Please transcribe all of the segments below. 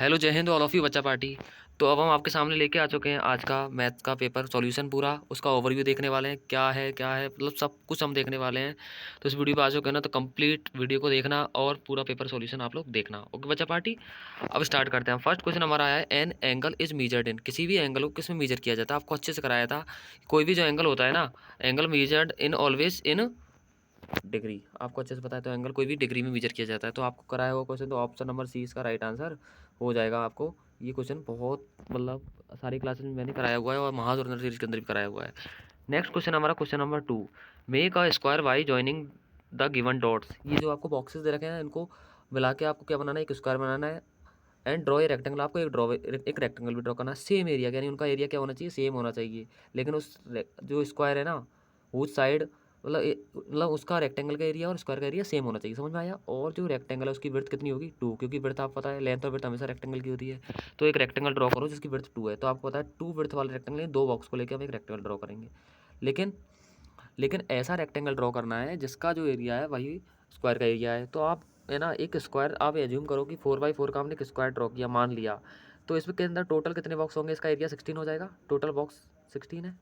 Hello, जय Hind all of you बच्चा party. तो अब हम आपके सामने लेके आ चुके हैं आज का मैथ का पेपर सॉल्यूशन, पूरा उसका ओवरव्यू देखने वाले हैं। क्या है मतलब सब कुछ हम देखने वाले हैं। तो इस वीडियो पे आ चुके हैं ना, तो कंप्लीट वीडियो को देखना और पूरा पेपर सॉल्यूशन आप लोग देखना। ओके बच्चा पार्टी, अब स्टार्ट करते हैं। फर्स्ट क्वेश्चन हमारा आया है, an angle is measured in. किसी भी एंगल को किस में मेजर किया जाता है, आपको अच्छे से कराया था। कोई भी जो एंगल होता है ना, angle measured in always in degree. आपको अच्छे से पता है, तो एंगल कोई भी डिग्री में मेजर किया जाता है। तो आपको कराया हुआ क्वेश्चन, तो ऑप्शन नंबर सी इसका राइट आंसर हो जाएगा। आपको ये क्वेश्चन बहुत मतलब सारी क्लासेस में मैंने कराया हुआ है और महाधुरंधर सीरीज के अंदर भी कराया हुआ है। नेक्स्ट क्वेश्चन हमारा question number 2, make a square by joining the given dots. ये जो आपको बॉक्सेस दे रखे हैं, इनको मिला के आपको क्या बनाना है, एक स्क्वायर बनाना है। एंड ड्रॉ ए रेक्टेंगल, आपको एक रेक्टेंगल भी ड्रॉ करना है सेम एरिया, यानी उनका एरिया क्या होना चाहिए, सेम होना चाहिए। लेकिन जो स्क्वायर है ना, उस साइड मतलब उसका रेक्टेंगल का एरिया और स्क्वायर का एरिया सेम होना चाहिए। समझ में आया। और जो रेक्टेंगल है उसकी विड्थ कितनी होगी, 2, क्योंकि विड्थ आपको पता है, लेंथ और विड्थ हमेशा रेक्टेंगल की होती है। तो एक रेक्टेंगल ड्रॉ करो जिसकी विड्थ 2 है। तो आपको पता है 2 विड्थ वाले रेक्टेंगल, दो बॉक्स को लेकर हम एक रेक्टेंगल ड्रॉ करेंगे। लेकिन लेकिन ऐसा रेक्टेंगल ड्रॉ करना है जिसका जो एरिया है वही स्क्वायर का एरिया है। तो आप है ना, एक स्क्वायर आप एज्यूम करो कि 4x4 का हमने एक स्क्वायर ड्रॉ किया, मान लिया। तो इसमें के अंदर टोटल कितने बॉक्स होंगे, इसका एरिया 16 हो जाएगा। टोटल बॉक्स 16 है।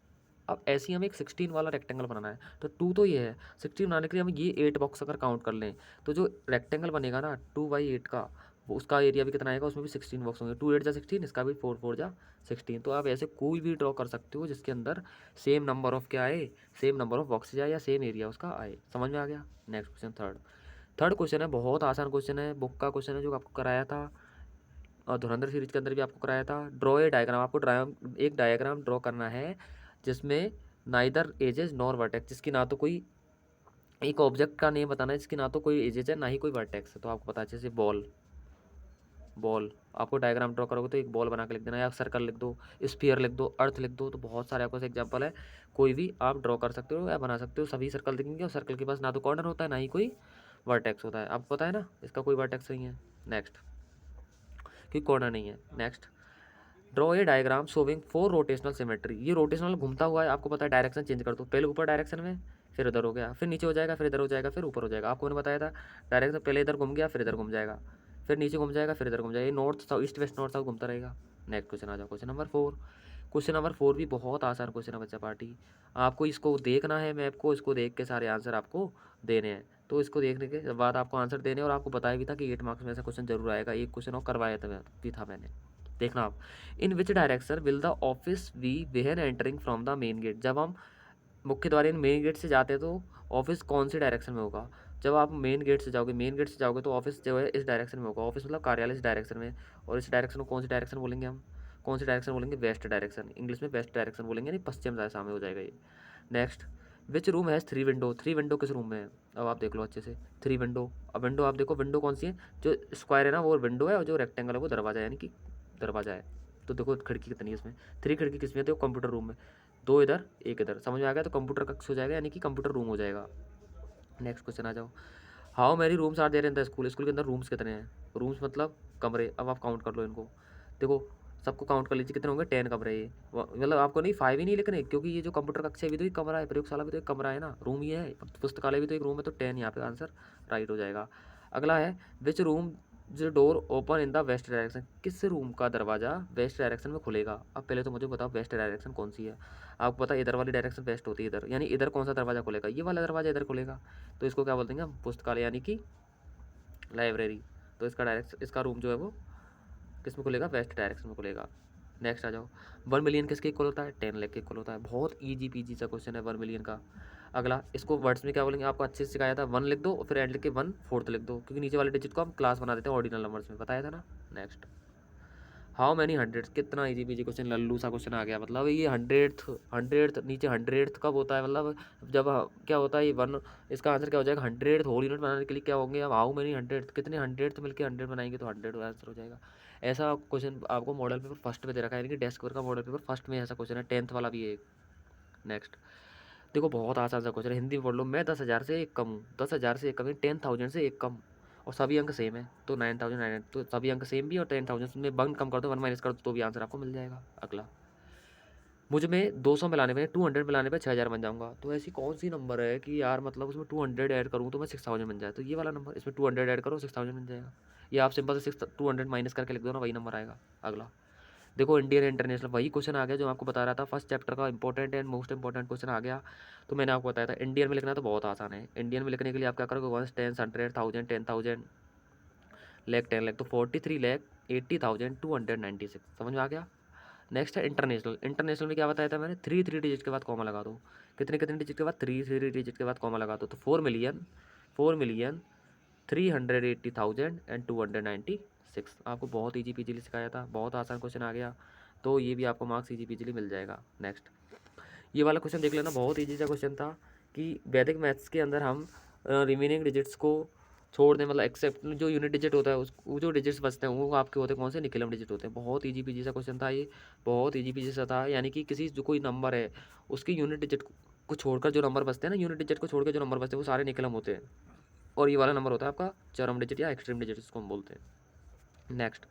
अब ऐसे ही हमें एक 16 वाला रेक्टेंगल बनाना है। तो 2 तो ये है, 16 बनाने के लिए हम ये 8 बॉक्स अगर काउंट कर लें, तो जो रेक्टेंगल बनेगा ना 2/8 का, वो उसका एरिया भी कितना आएगा, उसमें भी 16 बॉक्स होंगे। 2 8 जा 16, इसका भी 4 4 जा 16। तो आप ऐसे कोई भी ड्रॉ कर सकते हो जिसके अंदर सेम नंबर ऑफ क्या आए, सेम नंबर ऑफ बॉक्सेज आए या सेम एरिया उसका आए। समझ में आ गया। Next question third. Third question है, बहुत आसान क्वेश्चन है, बुक का क्वेश्चन है जो आपको कराया था और धुरंधर सीरीज के अंदर भी आपको कराया था। ड्रॉ ए डायग्राम, आपको एक डायग्राम ड्रॉ करना है जिसमें नाइदर एजेस नॉर वर्टेक्स, जिसकी ना तो कोई एक ऑब्जेक्ट का नेम बताना है जिसकी ना तो कोई एजेस है ना ही कोई वर्टेक्स है। तो आपको पता है, जैसे बॉल, बॉल आपको डायग्राम ड्रॉ करोगे तो एक बॉल बना के लिख देना, या सर्कल लिख दो, स्फीयर लिख दो, अर्थ लिख दो। तो बहुत सारे आपको एग्जाम्पल है, कोई भी आप ड्रॉ कर सकते हो या बना सकते हो। सभी सर्कल दिखेंगे और सर्कल के पास ना तो कॉर्नर होता है ना ही कोई वर्टेक्स होता है। आपको पता है ना, इसका कोई वर्टेक्स नहीं है। नेक्स्ट, क्योंकि कॉर्नर नहीं है। Next, draw a diagram showing 4 rotational symmetry. ये रोटेशनल घूमता हुआ है, आपको पता है, डायरेक्शन चेंज कर दो। पहले ऊपर डायरेक्शन में, फिर इधर हो गया, फिर नीचे हो जाएगा, फिर इधर हो जाएगा, फिर ऊपर हो जाएगा। आपको मैंने बताया था, डायरेक्शन पहले इधर घूम गया, फिर इधर घूम जाएगा, फिर नीचे घूम जाएगा, फिर इधर घूम जाएगा। ये north south, east west north south घूमता रहेगा। नेक्स्ट क्वेश्चन आ जाओ, क्वेश्चन नंबर 4। क्वेश्चन नंबर 4 भी बहुत आसान क्वेश्चन है बच्चा पार्टी। आपको इसको देखना है मैप को, इसको देख के सारे आंसर आपको देने हैं। तो इसको देखने के बाद आपको आंसर देने, और आपको बताया भी था कि 8 मार्क्स में ऐसा क्वेश्चन जरूर आएगा। एक क्वेश्चन और करवाया था भी था मैंने, देखना आप। In which direction will the office be when entering from the main gate. जब हम मुख्य द्वार इन मेन गेट से जाते हैं तो ऑफिस कौन सी डायरेक्शन में होगा। जब आप मेन गेट से जाओगे, मेन गेट से जाओगे तो ऑफिस जो है इस डायरेक्शन में होगा। ऑफिस मतलब कार्यालय इस डायरेक्शन में। और इस डायरेक्शन को कौन सी डायरेक्शन बोलेंगे हम, कौन सी डायरेक्शन बोलेंगे, वेस्ट डायरेक्शन। इंग्लिश में वेस्ट डायरेक्शन बोलेंगे, यानी पश्चिम सामने हो जाएगा ये। Next, which room has 3 window. 3 window किस रूम में है, अब आप देख लो अच्छे से। 3 विंडो, अब विंडो आप देखो, विंडो कौन सी है, जो स्क्वायर है ना वो विंडो है, और जो रेक्टेंगल है वो दरवाजा है, यानी कि दरवाजा है। तो देखो खिड़की कितनी है इसमें, 3 खिड़की किस में, तो कंप्यूटर रूम में, 2 इधर 1 इधर। समझ में आ गया। तो कंप्यूटर कक्ष हो जाएगा, यानी कि कंप्यूटर रूम हो जाएगा। नेक्स्ट क्वेश्चन आ जाओ। How many rooms are there in the school. School के अंदर रूम्स कितने हैं, रूम्स मतलब कमरे। अब आप काउंट कर लो इनको, देखो सबको काउंट कर लीजिए कितने होंगे, 10 कमरे। ये मतलब आपको नहीं 5 ही नहीं लिखने, क्योंकि ये जो कंप्यूटर कक्ष है भी तो एक कमरा है, प्रयोगशाला भी तो एक कमरा है ना, रूम ये है, पुस्तकालय भी तो एक रूम है। तो 10 यहाँ पे आंसर राइट हो जाएगा। अगला है, विच रूम जो door open in the west direction. किस रूम का दरवाजा वेस्ट डायरेक्शन में खुलेगा। अब पहले तो मुझे बताओ वेस्ट डायरेक्शन कौन सी है। आपको पता है इधर वाली डायरेक्शन वेस्ट होती है, इधर, यानी इधर कौन सा दरवाजा खुलेगा, ये वाला दरवाजा इधर खुलेगा। तो इसको क्या बोलते हैं हम, पुस्तकालय यानी कि लाइब्रेरी। तो इसका डायरेक्शन, इसका रूम जो है वो किस में खुलेगा, वेस्ट डायरेक्शन में खुलेगा। नेक्स्ट आ जाओ, 1 मिलियन किसके इक्वल होता है, 10 लाख के इक्वल होता है। बहुत ईजी पीजी सा क्वेश्चन है 1 मिलियन का। अगला, इसको वर्ड्स में क्या बोलेंगे, आपको अच्छे से सिखाया था। 1 लिख दो और फिर एंड लिख के 1/4 लिख दो, क्योंकि नीचे वाले डिजिट को हम क्लास बना देते हैं ऑर्डिनल नंबर्स में, बताया था ना। Next, how many hundreds. कितना इजी पीजी क्वेश्चन, लल्लू सा क्वेश्चन आ गया। मतलब ये हंड्रेड नीचे हंड्रेड कब होता है, मतलब जब क्या होता है ये 1, इसका आंसर क्या हो जाएगा, 100 होल यूनिट बनाने के लिए क्या होंगे, अब हाउ मैनी हंड्रेड, कितने 100 मिलकर 100 बनाएंगे तो 100 आंसर हो जाएगा। ऐसा क्वेश्चन आपको मॉडल पेपर फर्स्ट में दे रखा है, यानी कि डेस्क पेपर का मॉडल पेपर फर्स्ट में ऐसा क्वेश्चन है, 10th वाला भी है एक। नेक्स्ट, देखो बहुत आसान सा क्वेश्चन है, हिंदी में पढ़ लो। मैं 10,000 से एक कम हूँ, 10,000 से एक कम है, 10,000 से एक कम, और सभी अंक सेम है। तो 9,900, तो सभी अंक सेम भी, और 10,000 में 1 कम कर दो, 1 माइनस कर दो, तो भी आंसर आपको मिल जाएगा। अगला, मुझ में 200 मिलाने पे 200 मिलाने पे 6,000 बन जाऊंगा। तो ऐसी कौन सी नंबर है कि यार मतलब उसमें 200 ऐड करूँ तो मैं 6,000 बन जाए। तो ये वाला नंबर, इसमें 200 ऐड करो 6,000 बन जाएगा। ये आप सिंपल से 6 200 माइनस करके लिख दो ना, वही नंबर आएगा। अगला देखो इंडियन इंटरनेशनल, वही क्वेश्चन आ गया जो मैं आपको बता रहा था, फर्स्ट चैप्टर का important and most important question आ गया। तो मैंने आपको बताया था इंडियन में लिखना तो बहुत आसान है। इंडियन में लिखने के लिए आप क्या करोगे, 1 10 100 1000 10,000 लाख 10 लाख, तो 43,80,296 समझ में आ गया। नेक्स्ट है इंटरनेशनल। इंटरनेशनल में क्या बताया था मैंने, 3 डिजिट के बाद कॉमा लगा दो। कितने कितने डिजिट के बाद, 3 डिजिट के बाद कॉमा लगा दो, तो 4,380,296 आपको बहुत ईजी पीजीली सिखाया था, बहुत आसान क्वेश्चन आ गया। तो ये भी आपको मार्क्स ईजी पीजीली मिल जाएगा। नेक्स्ट ये वाला क्वेश्चन देख लेना, बहुत ईजी सा क्वेश्चन था कि वैदिक मैथ्स के अंदर हम रिमेनिंग डिजिट्स को छोड़ दें, मतलब एक्सेप्ट जो यूनिट डिजिट होता है उस वो जो डिजिट्स बचते हैं वो आपके होते हैं कौन से, निकलम डिजिट होते हैं। बहुत ईजी पीजी सा क्वेश्चन था ये, बहुत ईजी पीजी सा था। यानी कि किसी जो कोई नंबर है उसकी यूनिट डिजिट को छोड़कर जो नंबर बचते हैं ना, यूनिट डिजिट को छोड़कर जो नंबर बचते हैं वो सारे निकलम होते हैं, और ये वाला नंबर होता है आपका चरम डिजिट या एक्सट्रीम डिजिट इसको हम बोलते हैं। नेक्स्ट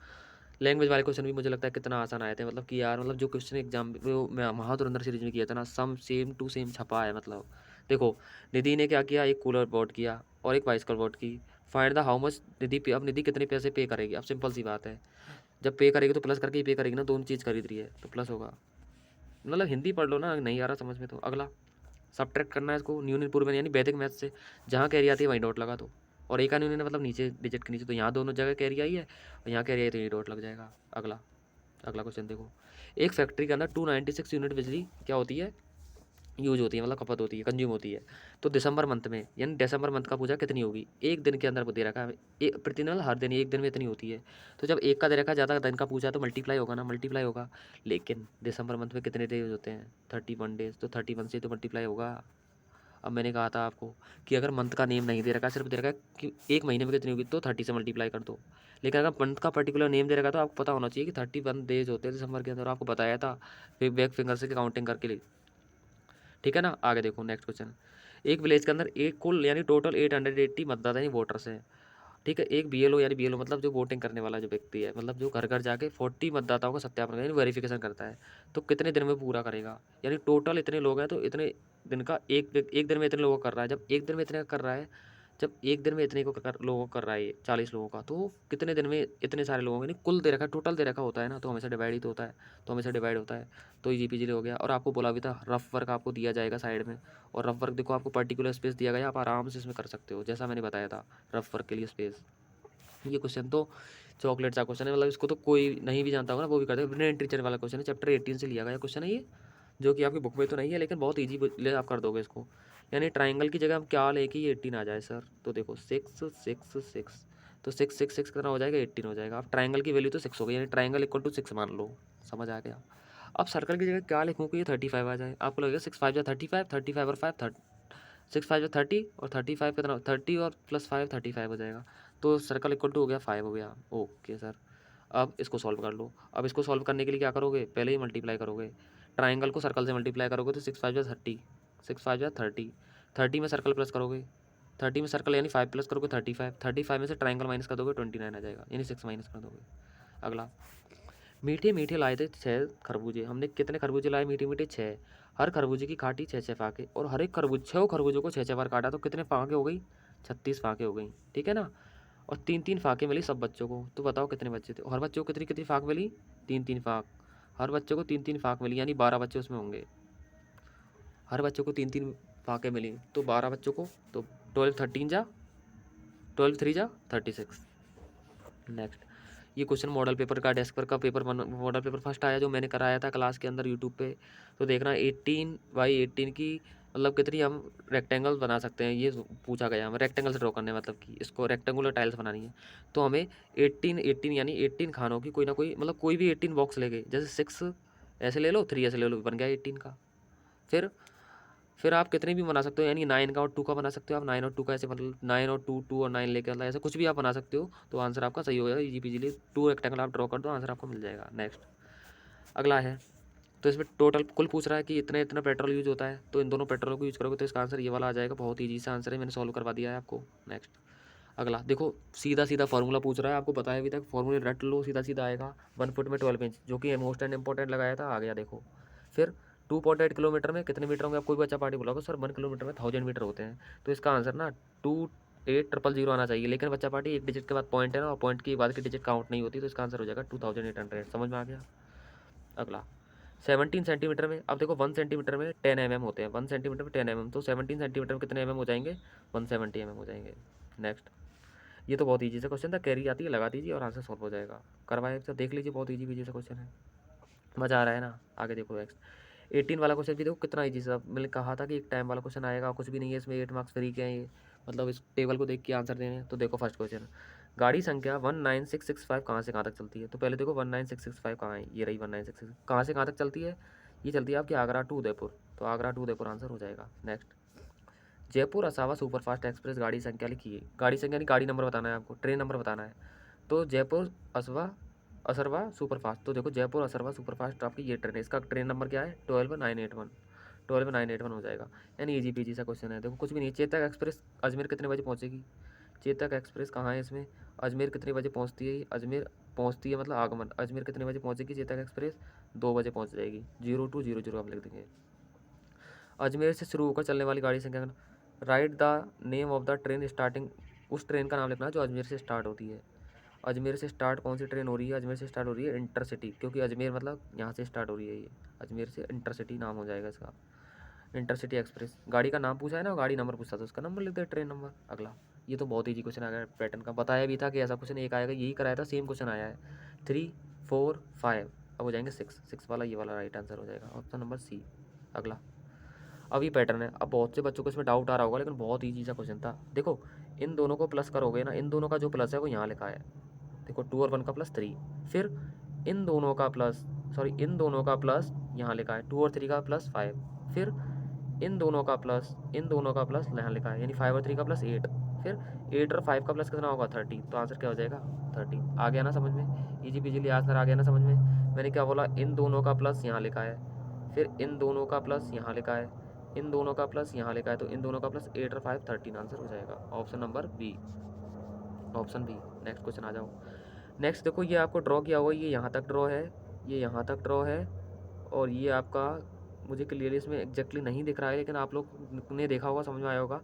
लैंग्वेज वाले क्वेश्चन भी मुझे लगता है कितना आसान आए थे, मतलब कि यार मतलब जो क्वेश्चन एग्जाम वो मैं महाधुरंधर सीरीज में किया था ना, सम सेम टू सेम छपा है। मतलब देखो निधि ने क्या किया, एक कूलर बॉट किया और एक बाइसिकल बॉट की। फाइंड द हाउ मच निधि पे, अब निधि कितने पैसे पे करेगी, अब सिंपल सी बात है, जब पे करेगी तो प्लस करके ही पे करेगी ना, दोनों चीज़ खरीद रही है तो प्लस होगा। मतलब हिंदी पढ़ लो ना, नहीं आ रहा समझ में तो। अगला सब्ट्रैक्ट करना है इसको न्यून पूर्व यानी वैदिक मैथ से, जहाँ कैरी आती है वहीं डॉट लगा दो, और एक न्यून मतलब नीचे डिजिट के नीचे, तो यहाँ दोनों जगह कैरी आई है और यहाँ कैरी आई तो ये डॉट लग जाएगा। अगला अगला क्वेश्चन देखो, एक फैक्ट्री के अंदर 296 यूनिट बिजली क्या होती है, यूज होती है, मतलब खपत होती है, कंज्यूम होती है। तो दिसंबर मंथ में यानी दिसंबर मंथ का पूछा कितनी होगी, एक दिन के अंदर दे रखा है, प्रतिदिन मतलब हर दिन एक दिन में इतनी होती है। तो जब एक का दे रखा है, ज़्यादा दिन का पूछा तो मल्टीप्लाई होगा ना, मल्टीप्लाई होगा। लेकिन दिसंबर मंथ में कितने डेज होते हैं, 31 डेज, तो 31 से तो मल्टीप्लाई होगा। अब मैंने कहा था आपको कि अगर मंथ का नेम नहीं दे रखा, सिर्फ दे रखा है कि एक महीने में कितनी होगी, तो 30 से मल्टीप्लाई कर दो। लेकिन अगर मंथ का पर्टिकुलर नेम दे रखा तो आपको पता होना चाहिए कि 31 डेज होते हैं दिसंबर के अंदर, आपको बताया था फिर बैक फिंगर से काउंटिंग करके लिए। ठीक है ना। आगे देखो नेक्स्ट क्वेश्चन, एक विलेज के अंदर एक कुल यानी टोटल 880 मतदाता यानी वोटर्स हैं। ठीक है, एक बीएलओ यानी बीएलओ मतलब जो वोटिंग करने वाला जो व्यक्ति है, मतलब जो घर घर जाके 40 मतदाताओं का सत्यापन यानी वेरिफिकेशन करता है। तो कितने दिन में पूरा करेगा, यानी टोटल इतने लोग हैं तो इतने दिन का एक दिन में इतने लोगों को कर रहा है। जब एक दिन में इतने कर रहा है, जब एक दिन में इतने लोगों को कर रहा है ये 40 लोगों का, तो कितने दिन में इतने सारे लोगों को, यानी कुल दे रखा है, टोटल दे रखा होता है ना, तो हमेशा डिवाइड ही तो होता है, तो हमेशा डिवाइड होता है। तो ये जीपीजी हो गया। और आपको बोला भी था रफ वर्क आपको दिया जाएगा साइड में, और रफ वर्क देखो आपको पर्टिकुलर स्पेस दिया गया, आप आराम से इसमें कर सकते हो, जैसा मैंने बताया था रफ वर्क के लिए स्पेस। ये क्वेश्चन तो चॉकलेट सा क्वेश्चन है, मतलब इसको तो कोई नहीं भी जानता होगा ना वो भी करता है। ब्रेन टीचर वाला क्वेश्चन है, चैप्टर 18 से लिया गया क्वेश्चन है ये, जो कि आपकी बुक में तो नहीं है लेकिन बहुत ईजी ले आप कर दोगे इसको। यानी ट्राइंगल की जगह हम क्या लें कि ये 18 आ जाए सर, तो देखो 6 6 6, तो 6 6 6 कितना हो जाएगा, 18 हो जाएगा। अब ट्राइंगल की वैल्यू तो 6 हो गई, यानी ट्राइंगल इक्वल टू 6 मान लो, समझ आ गया। अब सर्कल की जगह क्या लिखूँ कि ये 35 आ जाए, आपको लगेगा 6 5 35, 35 और 5 30, 6 5 30 और 35 कितना, 30 और प्लस 5 35 हो जाएगा। तो सर्कल इक्वल टू हो गया 5 हो गया। ओके सर, अब इसको सॉल्व कर लो। अब इसको सॉल्व करने के लिए क्या करोगे, पहले ही मल्टीप्लाई करोगे, ट्राइंगल को सर्कल से मल्टीप्लाई करोगे तो 6 5 30, 6 5 30, 30 में सर्कल प्लस करोगे, 30 में सर्कल यानी 5 प्लस करोगे 35, 35 में से ट्राइंगल माइनस कर दोगे 29 आ जाएगा, यानी 6 माइनस कर दोगे। अगला, मीठे मीठे लाए थे 6 खरबूजे, हमने कितने खरबूजे लाए, मीठे मीठे 6। हर खरबूजे की काटी 6 6 फाके, और हर एक खरबूज 6 खरबूजों को 6 6 बार काटा, तो कितने फाके हो गई, 36 फाके हो गई। ठीक है ना। और 3 3 फाके मिली सब बच्चों को, तो बताओ कितने बच्चे थे, और हर बच्चों को कितनी कितनी फाक मिली, 3 3 फाक। हर बच्चे को 3 3 फाक मिली, यानी 12 बच्चे उसमें होंगे। हर बच्चों को 3 3 फाके मिली, तो 12 बच्चों को, तो 12 13 जा, 12 3 जा 36। नेक्स्ट, ये क्वेश्चन मॉडल पेपर का, डेस्क पर का पेपर मॉडल पेपर फर्स्ट आया जो मैंने कराया था क्लास के अंदर यूट्यूब पे। तो देखना 18 बाई 18 की मतलब कितनी हम रेक्टेंगल बना सकते हैं, ये पूछा गया हमें रेक्टेंगल से ड्रॉ करने, मतलब कि इसको रेक्टेंगुलर टाइल्स बनानी है। तो हमें 18 यानी 18 खानों की कोई ना कोई, मतलब कोई भी 18 बॉक्स ले गए, जैसे 6 ऐसे ले लो, 3 ऐसे ले लो, बन गया 18 का। फिर आप कितने भी बना सकते हो, यानी 9 का और 2 का बना सकते हो आप, 9 और 2 का ऐसे, मतलब 9 और 2, 2 और 9 लेके, मतलब ऐसे कुछ भी आप बना सकते हो, तो आंसर आपका सही हो जाएगा। इजी पीजीली 2 रेक्टेंगल आप ड्रॉ कर दो, आंसर आपको मिल जाएगा। नेक्स्ट अगला है, तो इसमें टोटल कुल पूछ रहा है कि इतना इतना पेट्रोल यूज होता है, तो इन दोनों पेट्रोल को यूज करोगे तो इसका आंसर ये वाला आ जाएगा। बहुत ईजी सा आंसर है, मैंने सॉल्व करवा दिया है आपको। नेक्स्ट अगला देखो, सीधा सीधा फार्मूला पूछ रहा है, आपको बताया अभी तक, फार्मूला रट लो, सीधा सीधा आएगा। 1 फुट में 12 इंच, जो कि मोस्ट एंड इंपॉर्टेंट लगाया था, आ गया देखो। फिर 2.8 किलोमीटर में कितने मीटर होंगे, आप कोई भी अच्छा पार्टी बुलाओगे सर 1 किलोमीटर में 1000 मीटर होते हैं, तो इसका आंसर ना 2 800 आना चाहिए, लेकिन बच्चा पार्टी एक डिजिट के बाद पॉइंट है ना, और पॉइंट के बाद की डिजिट काउंट नहीं होती, तो इसका आंसर हो जाएगा 2800। समझ में आ गया। अगला 17 सेंटीमीटर में, अब देखो 1 सेंटीमीटर में 10 mm होते हैं, 1 सेंटीमीटर में 10 mm, तो 17 सेंटीमीटर में कितने mm हो जाएंगे, 170 mm हो जाएंगे। नेक्स्ट, ये तो बहुत ईजी सा क्वेश्चन था, कैरी आती है लगा दीजिए और आंसर सॉल्व हो जाएगा। करवाए तो देख लीजिए, बहुत ईजी सा क्वेश्चन है, मज़ा आ रहा है ना। आगे देखो नेक्स्ट 18 वाला क्वेश्चन भी देखो कितना ईजी सा, मैंने कहा था कि एक टाइम वाला क्वेश्चन आएगा, कुछ भी नहीं है इसमें, 8 मार्क्स फ्री के हैं ये, मतलब इस टेबल को देख के आंसर देने हैं। तो देखो फर्स्ट क्वेश्चन, गाड़ी संख्या 19665 कहाँ से कहाँ तक चलती है। तो पहले देखो 19665 कहाँ है, ये रही 19665, कहाँ से कहाँ तक चलती है, ये चलती है आपकी आगरा टू उदयपुर, तो आगरा टू उदयपुर आंसर हो जाएगा। नेक्स्ट, जयपुर असावा सुपरफास्ट एक्सप्रेस गाड़ी संख्या लिखिए, गाड़ी संख्या नहीं, गाड़ी नंबर बताना है आपको, ट्रेन नंबर बताना है। तो जयपुर असरवा सुपरफास्ट, तो देखो जयपुर असरवा सुपरफास्ट आपकी ये ट्रेन है, इसका ट्रेन नंबर क्या है 12981, 12981 हो जाएगा। यानी ईजी पीजी सा क्वेश्चन है। देखो कुछ भी नहीं, चेतक एक्सप्रेस अजमेर कितने बजे पहुंचेगी, चेतक एक्सप्रेस कहाँ है इसमें, अजमेर कितने बजे पहुंचती है, अजमेर पहुंचती है मतलब आगमन, अजमेर कितने बजे पहुंचेगी चेतक एक्सप्रेस, 2 बजे पहुंच जाएगी, 0200 आप लिख देंगे। अजमेर से शुरू होकर चलने वाली गाड़ी संख्या, right the name of the train starting, उस ट्रेन का नाम लिखना है जो अजमेर से स्टार्ट होती है। अजमेर से स्टार्ट कौन सी ट्रेन हो रही है, अजमेर से स्टार्ट हो रही है इंटरसिटी, क्योंकि अजमेर मतलब यहाँ से स्टार्ट हो रही है, ये अजमेर से इंटरसिटी नाम हो जाएगा इसका, इंटरसिटी एक्सप्रेस। गाड़ी का नाम पूछा है ना, गाड़ी नंबर पूछा था, उसका नंबर लिख दे, ट्रेन नंबर। अगला, ये तो बहुत ईजी क्वेश्चन आ गया पैटर्न का, बताया भी था कि ऐसा क्वेश्चन एक आएगा, यही कराया था, सेम क्वेश्चन आया है। 3 4 5, अब हो जाएंगे 6 वाला, ये वाला राइट आंसर हो जाएगा, ऑप्शन नंबर सी। अगला, अब ये पैटर्न है, अब बहुत से बच्चों को इसमें डाउट आ रहा होगा, लेकिन बहुत ईजी सा क्वेश्चन था। देखो इन दोनों को प्लस करोगे ना, इन दोनों का जो प्लस है वो यहाँ लिखा है, देखो 2 और 1 का प्लस 3, फिर इन दोनों का प्लस, सॉरी इन दोनों का प्लस यहाँ लिखा है 2 और 3 का प्लस 5, फिर इन दोनों का प्लस, इन दोनों का प्लस यहाँ लिखा है, यानी 5 और 3 का प्लस 8, फिर 8 और 5 का प्लस कितना होगा 30, तो आंसर क्या हो जाएगा 30। आ गया ना समझ में, ईजी पीजी आंसर आ गया ना समझ में। मैंने क्या बोला, इन दोनों का प्लस यहाँ लिखा है, फिर इन दोनों का प्लस यहाँ लिखा है, इन दोनों का प्लस यहाँ लिखा है, तो इन दोनों का प्लस 8 और 5 13 आंसर हो जाएगा, option number B, option B. Next question आ जाओ। नेक्स्ट देखो, ये आपको ड्रॉ किया हुआ, ये यहाँ तक ड्रॉ है, ये यहाँ तक ड्रॉ है, और ये आपका, मुझे क्लियरली इसमें एग्जैक्टली नहीं दिख रहा है, लेकिन आप लोग ने देखा होगा, समझ में आया होगा।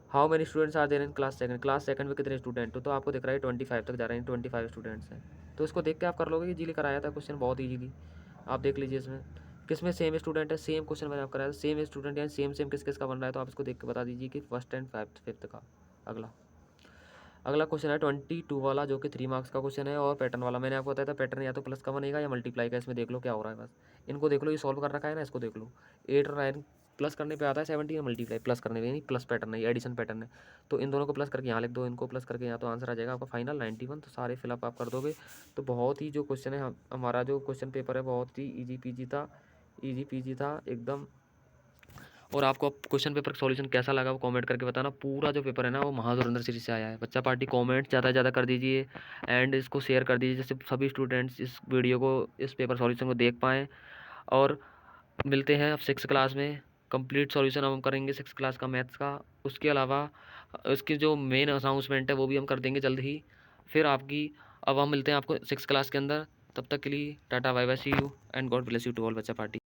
How many students are there in class second, class second में कितने स्टूडेंट हो, तो आपको दिख रहा है 25 तक जा रहे हैं, 25 स्टूडेंट्स हैं। तो इसको देख के आप कर लोगे, इजीली कराया था क्वेश्चन, बहुत ईजीली। आप देख लीजिए इसमें किस में सेम स्टूडेंट है, सेम क्वेश्चन मैंने आप कराया था, सेम स्टूडेंट यानी सेम सेम किस किस का बन रहा है, तो आप इसको देख के बता दीजिए कि फर्स्ट एंड फिफ्थ का। अगला, अगला क्वेश्चन है 22 वाला, जो कि 3 मार्क्स का क्वेश्चन है, और पैटर्न वाला। मैंने आपको बताया था पैटर्न या तो प्लस का बनेगा या मल्टीप्लाई का, इसमें देख लो क्या हो रहा है, बस इनको देख लो, ये सॉल्व कर रखा है ना, इसको देख लो। 8 और 9 प्लस करने पे आता है 17, मल्टीप्लाई प्लस करने पे, यानी प्लस पैटर्न है, ये एडिशन पैटर्न है। तो इन दोनों को प्लस करके यहाँ लिख दो, इनको प्लस करके यहाँ, तो आंसर आ जाएगा आपका फाइनल 91। तो सारे फिलअप आप कर दोगे, तो बहुत ही जो क्वेश्चन है, हमारा जो क्वेश्चन पेपर है बहुत ही ईजी पीजी था एकदम। और आपको क्वेश्चन पेपर का सॉल्यूशन कैसा लगा वो कमेंट करके बताना। पूरा जो पेपर है ना वो महाधुरंधर सीरीज से आया है। बच्चा पार्टी कमेंट ज़्यादा से ज़्यादा कर दीजिए, एंड इसको शेयर कर दीजिए, जिससे सभी स्टूडेंट्स इस वीडियो को, इस पेपर सॉल्यूशन को देख पाएँ। और मिलते हैं अब 6 क्लास में, कंप्लीट सॉल्यूशन हम करेंगे 6 क्लास का मैथ्स का। उसके अलावा इसकी जो मेन अनाउंसमेंट है वो भी हम कर देंगे जल्द ही। फिर आपकी, अब हम मिलते हैं आपको 6 क्लास के अंदर। तब तक के लिए ta-ta bye bye, see you and God bless you to all बच्चा पार्टी।